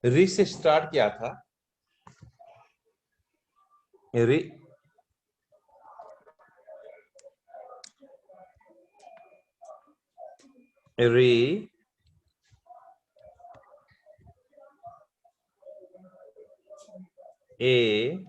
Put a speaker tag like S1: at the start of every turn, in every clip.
S1: री से स्टार्ट किया था, री री ए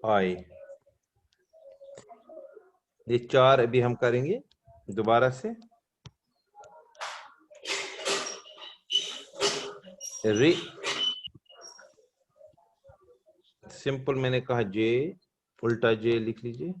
S1: आई, ये चार अभी हम करेंगे दोबारा से। री सिंपल मैंने कहा जे, उल्टा जे लिख लीजिए।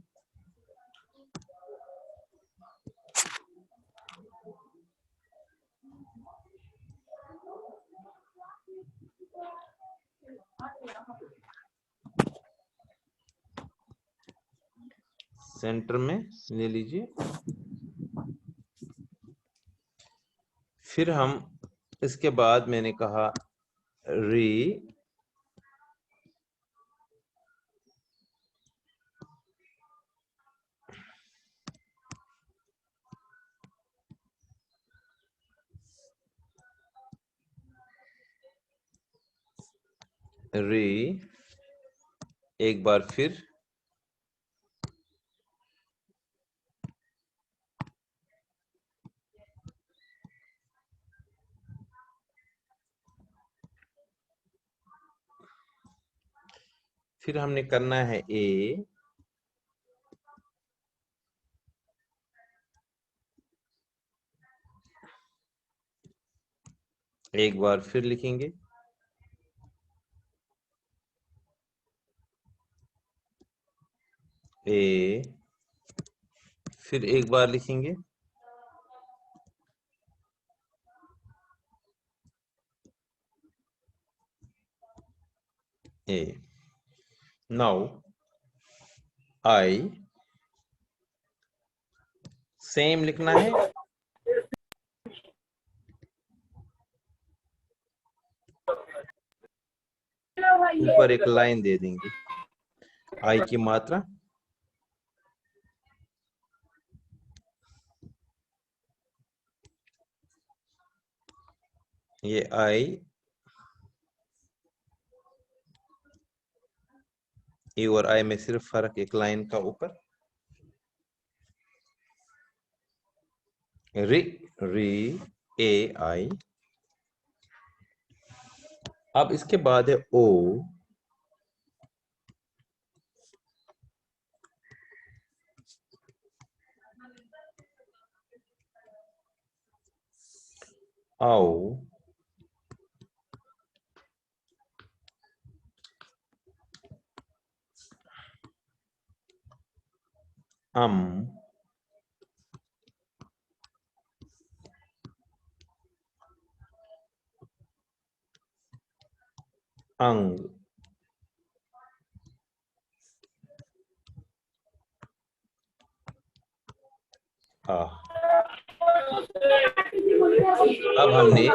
S1: सेंटर में ले लीजिए। फिर हम इसके बाद मैंने कहा री री एक बार फिर हमने करना है ए, एक बार फिर लिखेंगे ए, फिर एक बार लिखेंगे ए। नाउ आई सेम लिखना है, ऊपर एक लाइन दे देंगे आई की मात्रा, ये आई ए और आई में सिर्फ फर्क एक लाइन का ऊपर। री री ए आई। अब इसके बाद है ओ, आओ, अम, अंग, आ। अब हमने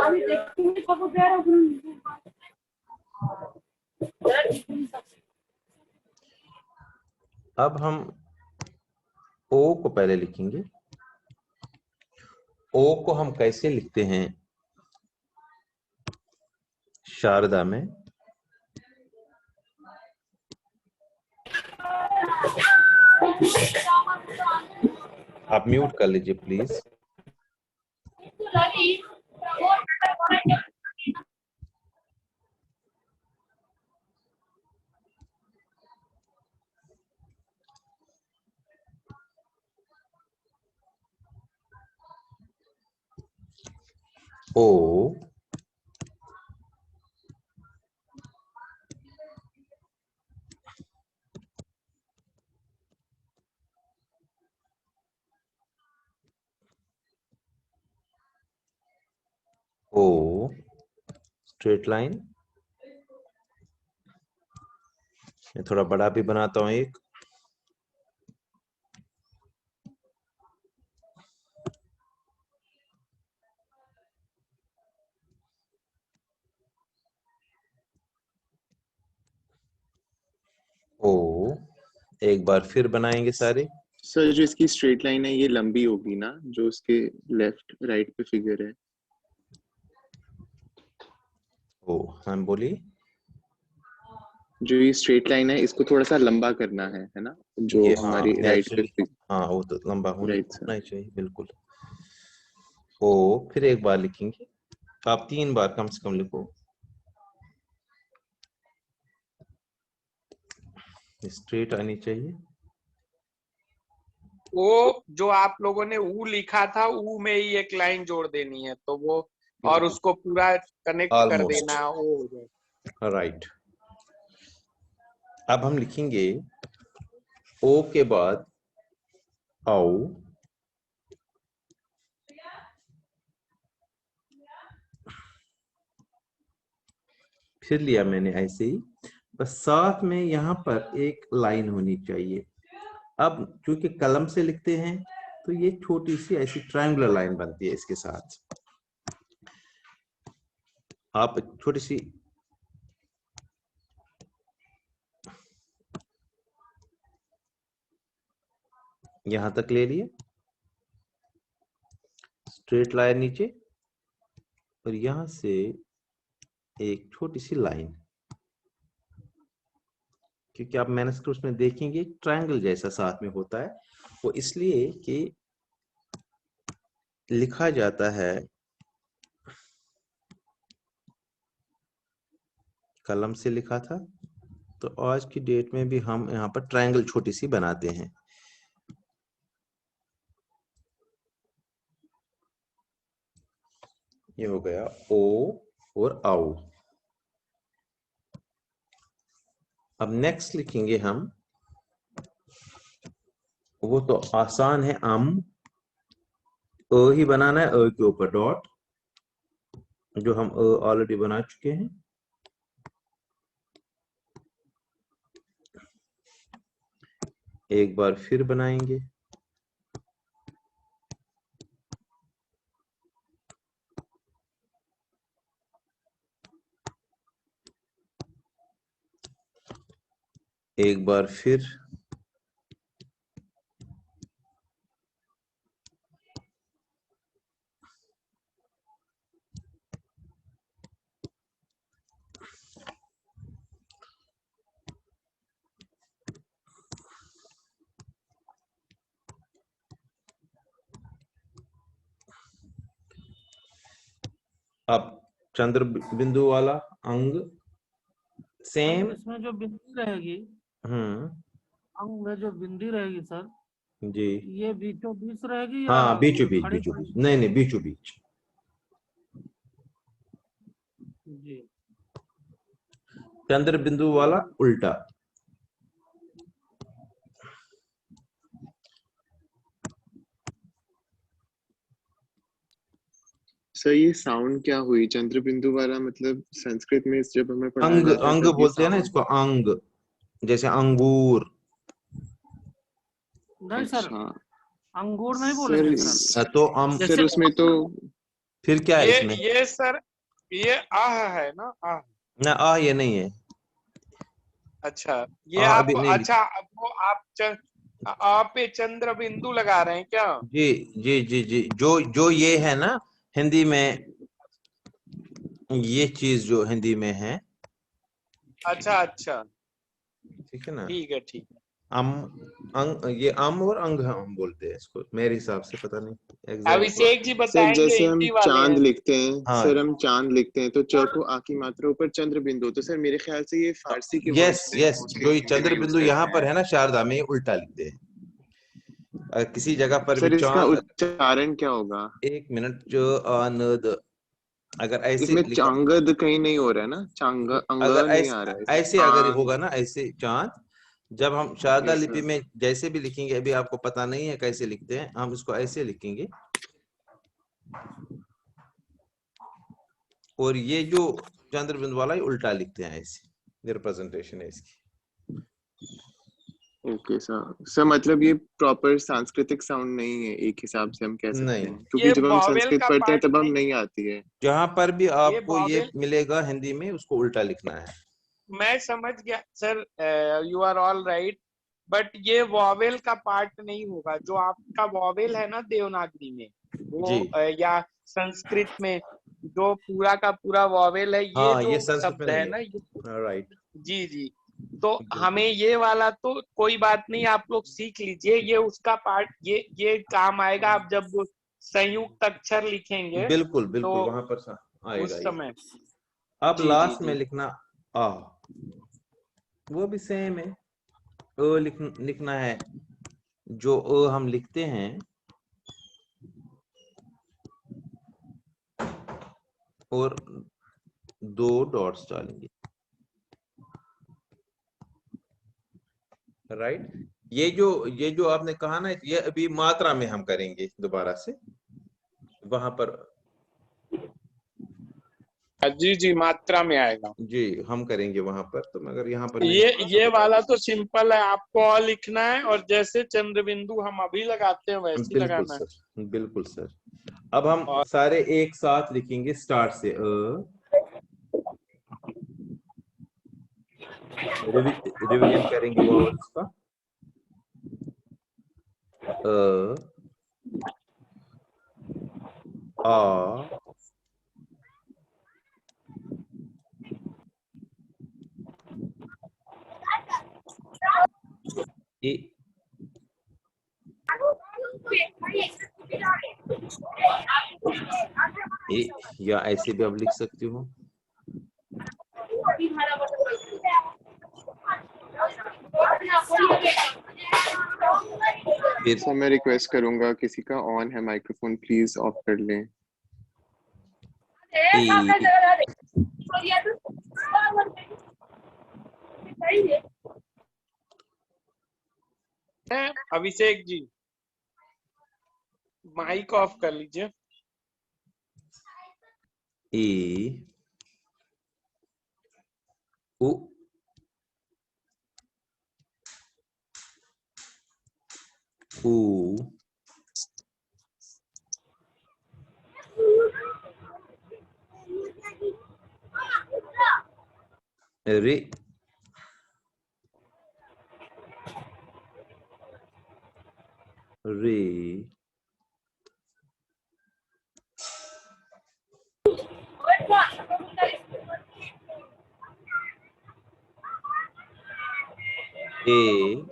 S1: हम ओ को पहले लिखेंगे। ओ को हम कैसे लिखते हैं शारदा में? आप म्यूट कर लीजिए please. O, O straight line, मैं थोड़ा बड़ा भी बनाता हूं एक। ओ एक बार फिर बनाएंगे सारे।
S2: सर जो इसकी स्ट्रेट लाइन है ये लंबी होगी ना, जो उसके लेफ्ट राइट पे फिगर है?
S1: ओ, हाँ बोलिए।
S2: जो ये स्ट्रेट लाइन है इसको थोड़ा सा लंबा करना है ना, जो
S1: ये हाँ
S2: हमारी राइट
S1: नेचुरली,
S2: पे।
S1: हाँ वो तो लंबा
S2: राइट सर।
S1: होना ही चाहिए बिल्कुल। ओ, फिर एक बार लिखेंगे, आप 3 बार कम से कम लिखो। स्ट्रेट आनी चाहिए।
S3: वो जो आप लोगों ने ऊ लिखा था, ऊ में ही एक लाइन जोड़ देनी है, तो वो और उसको पूरा कनेक्ट कर
S1: ऑलमोस्ट
S3: देना, वो हो जाए।
S1: राइट। अब हम लिखेंगे ओ के बाद आओ, फिर लिया मैंने ऐसे ही, बस साथ में यहाँ पर एक लाइन होनी चाहिए। अब क्योंकि कलम से लिखते हैं तो ये छोटी सी ऐसी ट्रायंगुलर लाइन बनती है इसके साथ। आप छोटी सी यहां तक ले लिए, स्ट्रेट लाइन नीचे, और यहां से एक छोटी सी लाइन, क्योंकि आप मैनस्क्रिप्ट में देखेंगे ट्रायंगल जैसा साथ में होता है, वो इसलिए कि लिखा जाता है कलम से लिखा था, तो आज की डेट में भी हम यहाँ पर ट्रायंगल छोटी सी बनाते हैं। ये हो गया ओ और आओ। अब नेक्स्ट लिखेंगे हम, वो तो आसान है, अ ही बनाना है, अ के ऊपर डॉट, जो हम ऑलरेडी बना चुके हैं। एक बार फिर बनाएंगे, एक बार फिर, अब चंद्र बिंदु वाला अंग सेम।
S4: इसमें जो बिंदी रहेगी, अंग में जो बिंदी रहेगी सर,
S1: जी
S4: ये बीचों बीच रहेगी या
S1: हाँ, बीचों बीच,
S4: खड़ी
S1: बीचों बीच,
S4: खड़ी?
S1: नहीं नहीं बीचों बीच।
S4: जी।
S1: चंद्र बिंदु वाला उल्टा।
S2: सर ये साउंड क्या हुई चंद्र बिंदु वाला, मतलब संस्कृत में जब हमें पढ़ाया
S1: अंग,
S2: जाता है
S1: अंग
S2: तब ये
S1: बोलते हैं ना
S2: साउंड।
S1: इसको, अंग, जैसे अंगूर।
S4: नहीं सर,
S2: अच्छा
S4: अंगूर नहीं बोलेंगे सर।
S2: सर,
S1: तो
S2: सर उसमें तो
S1: फिर क्या है इसमें?
S3: ये सर, ये आह है ना, आह।
S1: ना, ये नहीं है।
S3: अच्छा, ये आप,
S1: अभी नहीं
S3: अच्छा वो आप पे चंद्र बिंदु लगा रहे हैं क्या?
S1: जी जी जी जी, जो जो ये है ना हिंदी में, ये चीज जो हिंदी में है,
S3: अच्छा अच्छा,
S1: ठीक है ना।
S3: ठीक है ठीक है।
S1: ये और अंग हम बोलते हैं इसको, मेरे हिसाब से, पता नहीं एग्जैक्ट।
S3: अभिषेक जी
S2: सर
S3: बताएंगे,
S2: जैसे हम
S3: हिंदी वाले
S2: चांद
S3: हैं।
S2: लिखते हैं,
S1: हाँ
S2: सर हम चांद लिखते हैं तो च को आ की मात्रा ऊपर चंद्र बिंदु, तो सर मेरे ख्याल से ये फारसी के
S1: यस
S2: वर्ड्स हैं
S1: यस,
S2: तो उसके
S1: जो ये
S2: हिंदी में
S1: चंद्र
S2: यूज
S1: बिंदु यहाँ
S2: करते
S1: पर
S2: हैं।
S1: है ना शारदा में, ये उल्टा लिखते हैं। अगर किसी जगह पर भी
S2: सर इसका
S1: चांद,
S2: उच्चारण क्या होगा?
S1: एक मिनट, जो अनद, अगर ऐसे
S2: इसमें
S1: लिखा,
S2: चांगद कहीं नहीं हो रहा है ना, चांग अंग
S1: अगर
S2: नहीं
S1: ऐसे
S2: आ रहा है इसमें,
S1: ऐसे अगर होगा ना, ऐसे चांद, जब हम शारदा
S2: यस
S1: लिपि
S2: सर।
S1: में जैसे भी लिखेंगे, अभी आपको पता नहीं है कैसे लिखते हैं, हम इसको ऐसे लिखेंगे, और ये जो चंद्र बिंदु वाला, ये उल्टा लिखते हैं, ऐसे रिप्रेजेंटेशन है इसकी।
S2: ओके सर, सर मतलब ये प्रॉपर सांस्कृतिक साउंड नहीं है एक हिसाब से हम कह सकते
S1: नहीं,
S2: हैं, क्योंकि
S3: ये
S2: जब हम
S3: वॉवेल
S2: संस्कृत
S3: का
S2: पढ़ते हैं
S3: पार्ट
S2: तब हम
S3: नहीं,
S2: नहीं आती है।
S1: जहां पर भी
S3: ये
S1: आपको ये
S3: वॉवेल,
S1: मिलेगा हिंदी में, उसको उल्टा लिखना है।
S3: मैं समझ गया sir, you are all right, but ये वॉवेल का पार्ट नहीं होगा। जो आपका वॉवेल है ना देवनागरी में, वो
S1: जी
S3: या संस्कृत में, जो पूरा का पूरा वॉवेल है, ये
S1: हाँ,
S3: जो
S1: ये संस्कृत में
S3: शब्द है
S1: नहीं
S3: ना,
S1: है।
S3: ये
S1: राइट।
S3: जी जी, तो हमें ये वाला तो कोई बात नहीं, आप लोग सीख लीजिए, ये उसका पार्ट, ये काम आएगा आप जब संयुक्त अक्षर लिखेंगे
S1: बिल्कुल बिल्कुल,
S3: तो
S1: वहां पर आएगा
S3: उस
S1: ये।
S3: समय।
S1: अब
S3: जी जी
S1: लास्ट में
S3: जी।
S1: लिखना आ, वो भी सेम है। लिखना है, जो हम लिखते हैं और 2 डॉट्स डालेंगे। राइट। ये जो आपने कहा ना, ये अभी मात्रा में हम करेंगे दोबारा से वहां पर।
S3: जी जी, मात्रा में आएगा
S1: जी, हम करेंगे वहां पर, तो मगर यहाँ पर
S3: ये वाला तो सिंपल है, आपको और लिखना है, और जैसे चंद्र बिंदु हम अभी लगाते हैं वैसे ही
S1: बिल्कुल
S3: लगाना है।
S1: सर, बिल्कुल सर। अब हम
S3: और
S1: सारे एक साथ लिखेंगे स्टार्ट से। रिवीजन करेंगे वॉवल्स का। आ, ए, या ऐसे भी आप लिख सकते हो। फिर
S2: सर मैं रिक्वेस्ट करूंगा, किसी का ऑन है माइक्रोफोन, प्लीज ऑफ कर लें।
S1: ए,
S3: अभिषेक जी, माइक ऑफ कर लीजिए।
S1: ए, उ, ऊ, रे, रे, ए,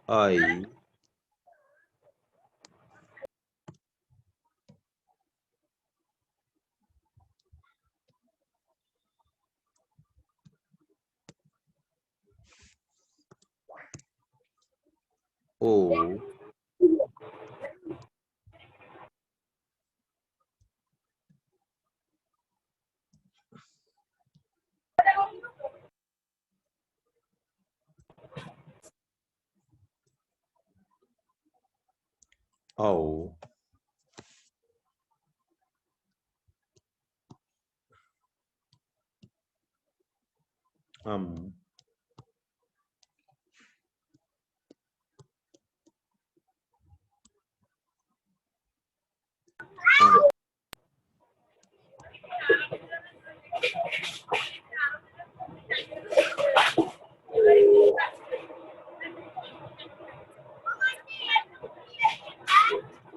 S1: आई, ओ, औ, अम,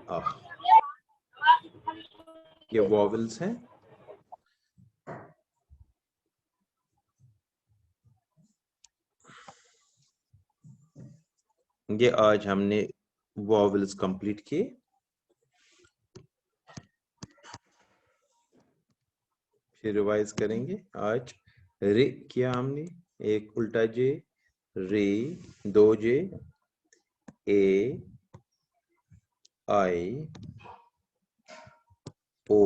S1: आ। ये वॉवल्स हैं। ये आज हमने वॉवल्स कंप्लीट किए। फिर रिवाइज करेंगे। आज रे किया हमने, एक उल्टा जे, रे, 2 जे, ए, आई, ओ,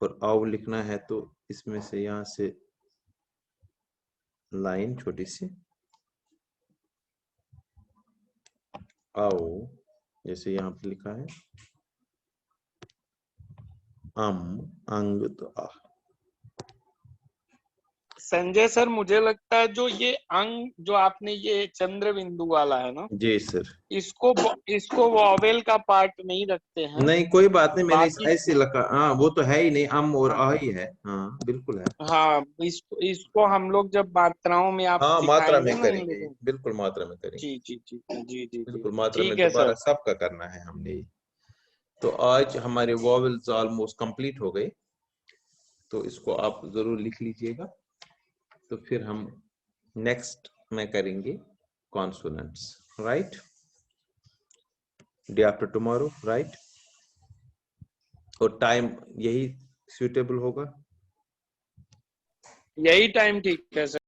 S1: और आओ लिखना है तो इसमें से यहां से लाइन छोटी सी आओ, जैसे यहाँ पे लिखा है अंग, तो आ।
S3: संजय सर, मुझे लगता है जो ये अंग जो आपने ये चंद्र बिंदु वाला है ना,
S1: जी सर।
S3: इसको वॉवेल का पार्ट नहीं रखते हैं।
S1: नहीं कोई बात नहीं, मैंने
S3: बाकी
S1: ऐसे लगा, हाँ वो तो है ही नहीं, अम और
S3: हाँ
S1: आ ही है, हाँ बिल्कुल है।
S3: हाँ, इसको हम लोग जब मात्राओं में आप
S1: हाँ मात्रा
S3: सिखाएंगे
S1: में
S3: ना इन
S1: करेंगे,
S3: लोगों को।
S1: बिल्कुल मात्रा में करेंगे,
S3: जी जी जी जी जी जी।
S1: बिल्कुल मात्रा में
S3: ठीक है
S1: दोबारा
S3: सर।
S1: सबका करना है हमने। तो आज हमारे वॉवेल्स ऑलमोस्ट कंप्लीट हो गए, तो इसको आप जरूर लिख लीजिएगा। तो फिर हम नेक्स्ट में करेंगे consonants, right, day after tomorrow, right. और टाइम यही सूटेबल होगा?
S3: यही टाइम ठीक है सर।